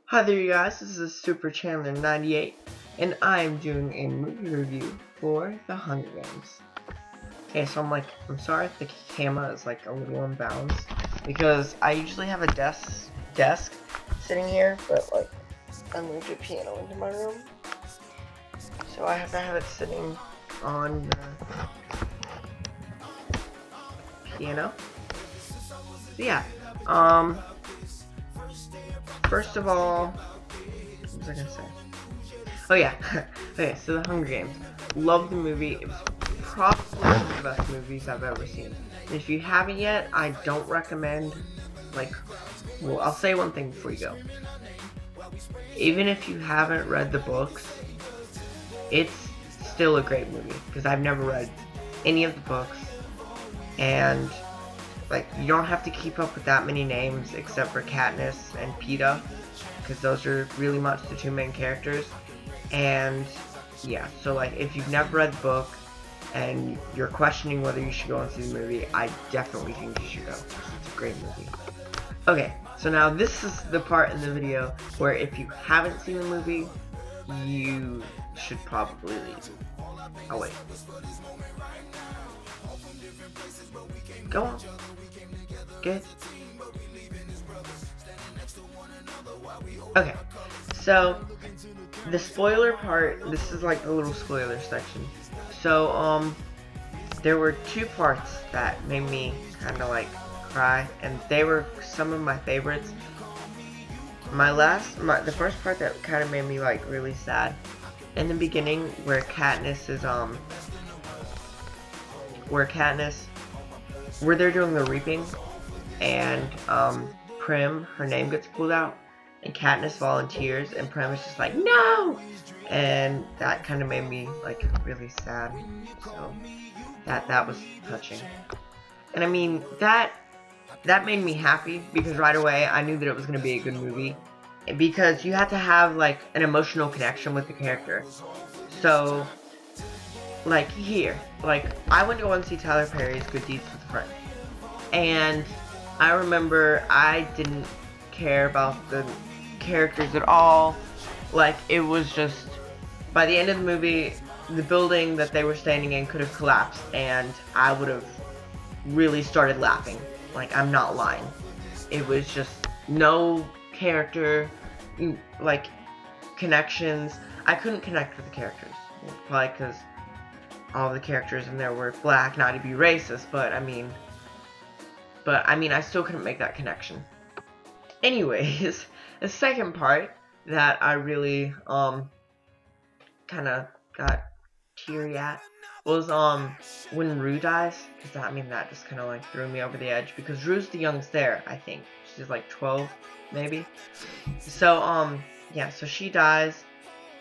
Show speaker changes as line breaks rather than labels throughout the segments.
Hi there you guys, this is Super Chandler 98 and I am doing a movie review for The Hunger Games. Okay, so I'm sorry if the camera is like a little unbalanced because I usually have a desk sitting here, but like I moved a piano into my room, so I have to have it sitting on the piano. So yeah, first of all, what was I gonna say? Oh yeah, okay, so The Hunger Games. Love the movie. It was probably one of the best movies I've ever seen. And if you haven't yet, I don't recommend, well, I'll say one thing before you go. Even if you haven't read the books, it's still a great movie, because I've never read any of the books, and you don't have to keep up with that many names except for Katniss and Peeta, because those are really much the two main characters. And yeah, so if you've never read the book and you're questioning whether you should go and see the movie, I definitely think you should go. It's a great movie. Okay, so now this is the part in the video where if you haven't seen the movie, you should probably leave. Oh wait. Go on. Good. Okay, so the spoiler part, this is like a little spoiler section. So, there were two parts that made me kind of cry, and they were some of my favorites. The first part that kind of made me really sad, in the beginning, where they're doing the reaping, and Prim, her name gets pulled out, and Katniss volunteers, and Prim is just like, no! And that kind of made me really sad. So that was touching. And I mean, that made me happy, because right away I knew that it was going to be a good movie, because you have to have an emotional connection with the character. So here, I went to go and see Tyler Perry's Good Deeds with a Friend, and I remember I didn't care about the characters at all. It was just, by the end of the movie, the building that they were standing in could have collapsed, and I would have really started laughing. I'm not lying. It was just no character, connections. I couldn't connect with the characters. Probably because all the characters in there were black, not to be racist, but I mean, I still couldn't make that connection. Anyways, the second part that I really, kind of got teary at was, when Rue dies, because that just kind of, threw me over the edge, because Rue's the youngest there, I think. She's, 12, maybe. So, yeah, so she dies,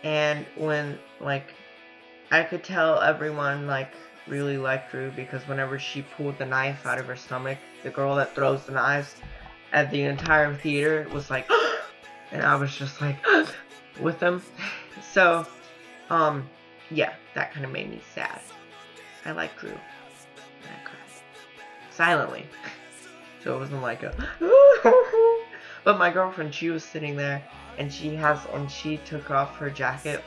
and when, I could tell everyone, really liked Rue, because whenever she pulled the knife out of her stomach, the girl that throws the knives at the entire theater was like, and I was just with them. So, yeah, that kind of made me sad. I like Rue. And I cried. Silently. So it wasn't but my girlfriend, she was sitting there, and she took off her jacket,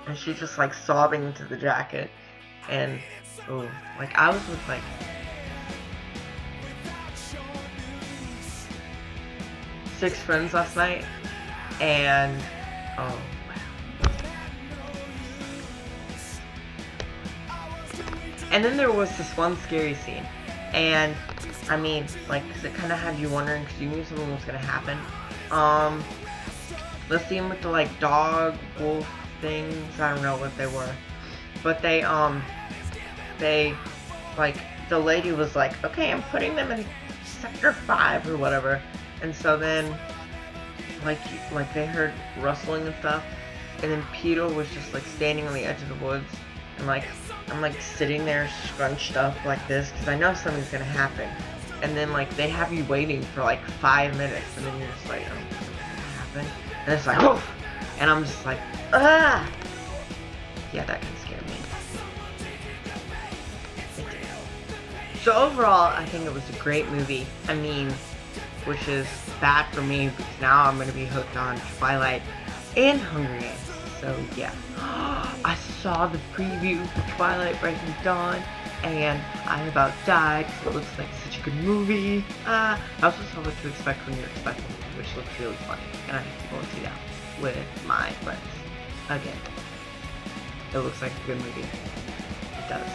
and she just sobbing into the jacket, and oh, I was with 6 friends last night, and oh wow. And then there was this one scary scene, and I mean, cause it kind of had you wondering, cause you knew something was gonna happen. The scene with the dog, wolf things, I don't know what they were, but they the lady was okay, I'm putting them in sector 5 or whatever, and so then they heard rustling and stuff, and then Peter was just standing on the edge of the woods, and I'm sitting there scrunched up like this, because I know something's gonna happen, and then they have you waiting for 5 minutes, and then you're just oh, what's gonna happen? And it's oh, and I'm just ah! Yeah, that kind of scared me. It did. So overall, I think it was a great movie. I mean, which is bad for me because now I'm going to be hooked on Twilight and Hunger Games. So yeah, I saw the preview for Twilight Breaking Dawn, and I about died because it looks like such a good movie. I also saw What to Expect When You're Expecting, which looks really funny, and I have to go and see that with my friends again. It looks like a good movie. It does.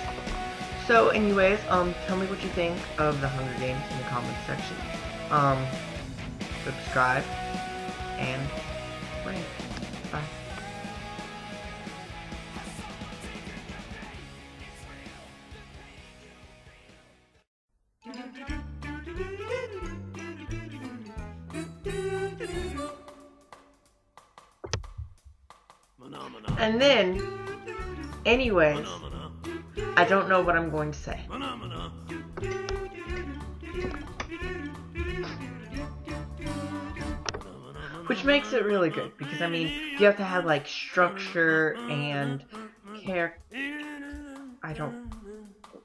So anyways, tell me what you think of the Hunger Games in the comments section. Subscribe, and rate. Bye. And then, anyways, I don't know what I'm going to say. Which makes it really good, because I mean, you have to have like structure and character. I don't.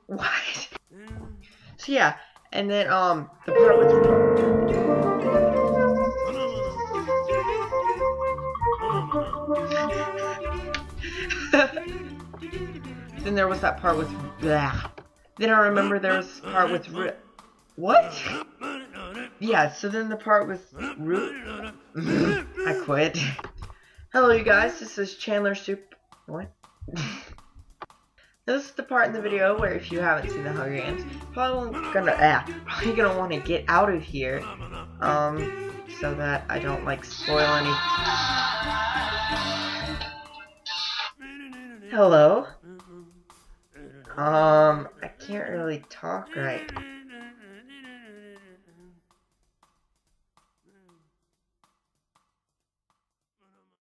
What? So yeah, and then the part with. Then there was that part with. Blah. Then I remember there was a part with. What? Yeah, so then the part with Root. I quit. Hello, you guys. This is Chandler Soup. What? This is the part in the video where if you haven't seen the Hunger Games, probably gonna want to get out of here, so that I don't like spoil any. Hello. I can't really talk right.